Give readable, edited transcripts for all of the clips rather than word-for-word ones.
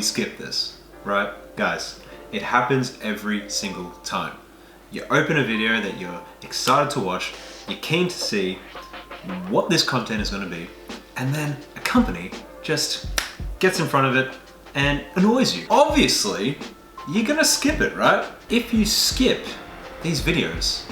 skip this, right? Guys, it happens every single time. You open a video that you're excited to watch, you're keen to see what this content is going to be, and then a company just gets in front of it and annoys you. Obviously, you're going to skip it, right? If you skip these videos,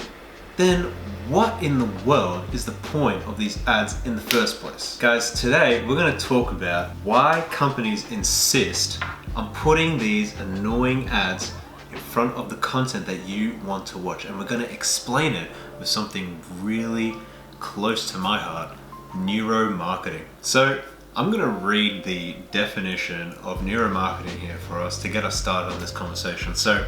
then what in the world is the point of these ads in the first place? Guys, today we're going to talk about why companies insist on putting these annoying ads in front of the content that you want to watch, and we're going to explain it with something really close to my heart: neuro marketing. So I'm going to read the definition of neuromarketing here for us to get us started on this conversation. So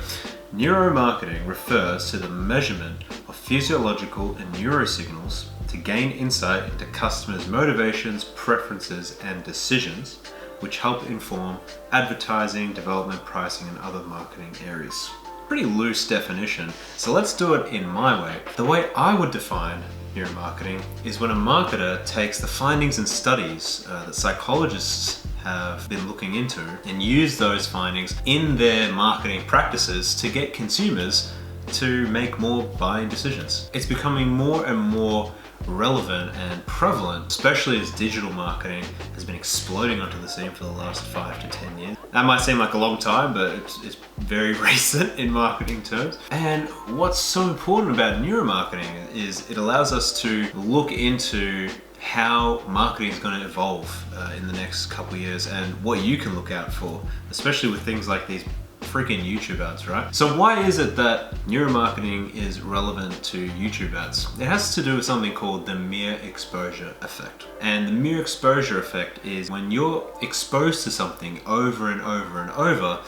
neuromarketing refers to the measurement of physiological and neurosignals to gain insight into customers' motivations, preferences, and decisions, which help inform advertising, development, pricing, and other marketing areas. Pretty loose definition, so let's do it in my way. The way I would define neuromarketing is when a marketer takes the findings and studies that psychologists have been looking into and use those findings in their marketing practices to get consumers to make more buying decisions. It's becoming more and more relevant and prevalent, especially as digital marketing has been exploding onto the scene for the last 5 to 10 years. That might seem like a long time, but it's very recent in marketing terms. And what's so important about neuromarketing is it allows us to look into how marketing is going to evolve in the next couple of years and what you can look out for, especially with things like these freaking YouTube ads, right? So why is it that neuromarketing is relevant to YouTube ads? It has to do with something called the mere exposure effect. And the mere exposure effect is when you're exposed to something over and over and over,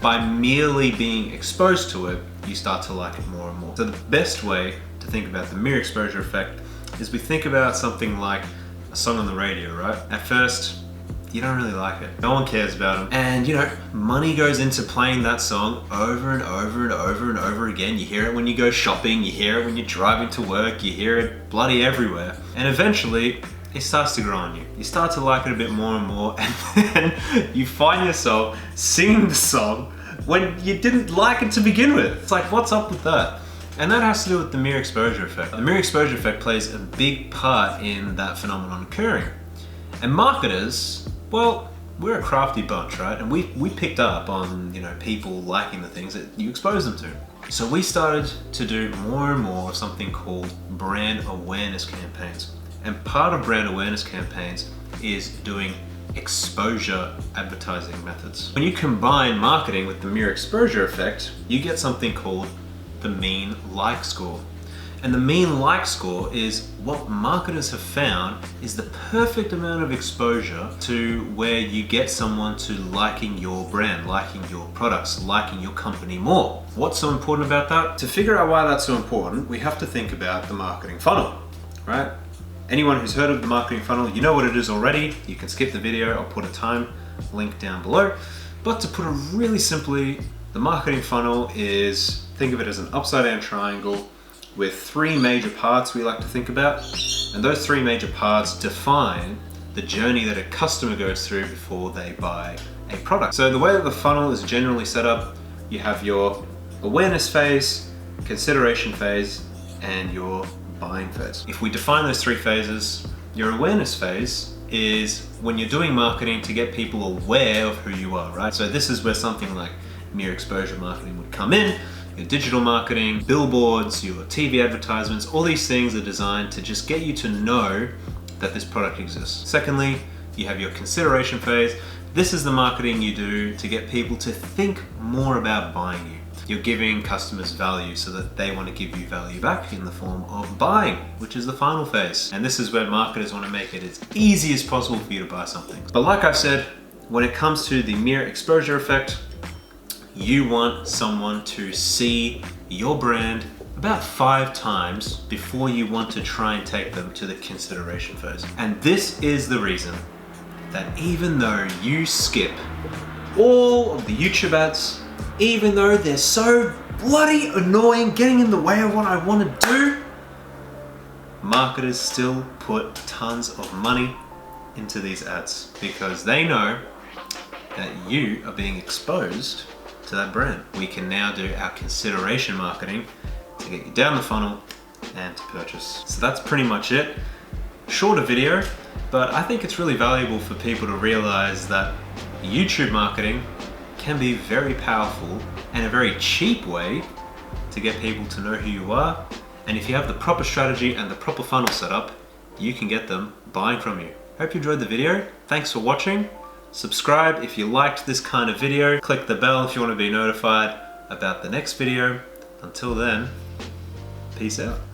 by merely being exposed to it, you start to like it more and more. So the best way to think about the mere exposure effect is we think about something like a song on the radio, right? At first, you don't really like it. No one cares about them. And money goes into playing that song over and over and over and over again. You hear it when you go shopping, you hear it when you're driving to work, you hear it bloody everywhere. And eventually, it starts to grow on you. You start to like it a bit more and more, and then you find yourself singing the song when you didn't like it to begin with. It's like, what's up with that? And that has to do with the mere exposure effect. The mere exposure effect plays a big part in that phenomenon occurring. And marketers, well, we're a crafty bunch, right? And we picked up on, people liking the things that you expose them to. So we started to do more and more of something called brand awareness campaigns. And part of brand awareness campaigns is doing exposure advertising methods. When you combine marketing with the mere exposure effect, you get something called the mean like score. And the mean like score is what marketers have found is the perfect amount of exposure to where you get someone to liking your brand, liking your products, liking your company more. What's so important about that? To figure out why that's so important, we have to think about the marketing funnel, right? Anyone who's heard of the marketing funnel, you know what it is already. You can skip the video, I'll put a time link down below. But to put it really simply, the marketing funnel is, think of it as an upside down triangle with 3 major parts we like to think about. And those 3 major parts define the journey that a customer goes through before they buy a product. So the way that the funnel is generally set up, you have your awareness phase, consideration phase, and your buying phase. If we define those 3 phases, your awareness phase is when you're doing marketing to get people aware of who you are, right? So this is where something like mere exposure marketing would come in. Your digital marketing, billboards, your TV advertisements, all these things are designed to just get you to know that this product exists. Secondly, you have your consideration phase. This is the marketing you do to get people to think more about buying you. You're giving customers value so that they want to give you value back in the form of buying, which is the final phase. And this is where marketers want to make it as easy as possible for you to buy something. But like I said, when it comes to the mere exposure effect, you want someone to see your brand about 5 times before you want to try and take them to the consideration phase. And this is the reason that even though you skip all of the YouTube ads, even though they're so bloody annoying, getting in the way of what I want to do, marketers still put tons of money into these ads because they know that you are being exposed to that brand. We can now do our consideration marketing to get you down the funnel and to purchase. So that's pretty much it. Shorter video, but I think it's really valuable for people to realize that YouTube marketing can be very powerful and a very cheap way to get people to know who you are. And if you have the proper strategy and the proper funnel setup, you can get them buying from you. Hope you enjoyed the video. Thanks for watching. Subscribe if you liked this kind of video. Click the bell if you want to be notified about the next video. Until then, peace out.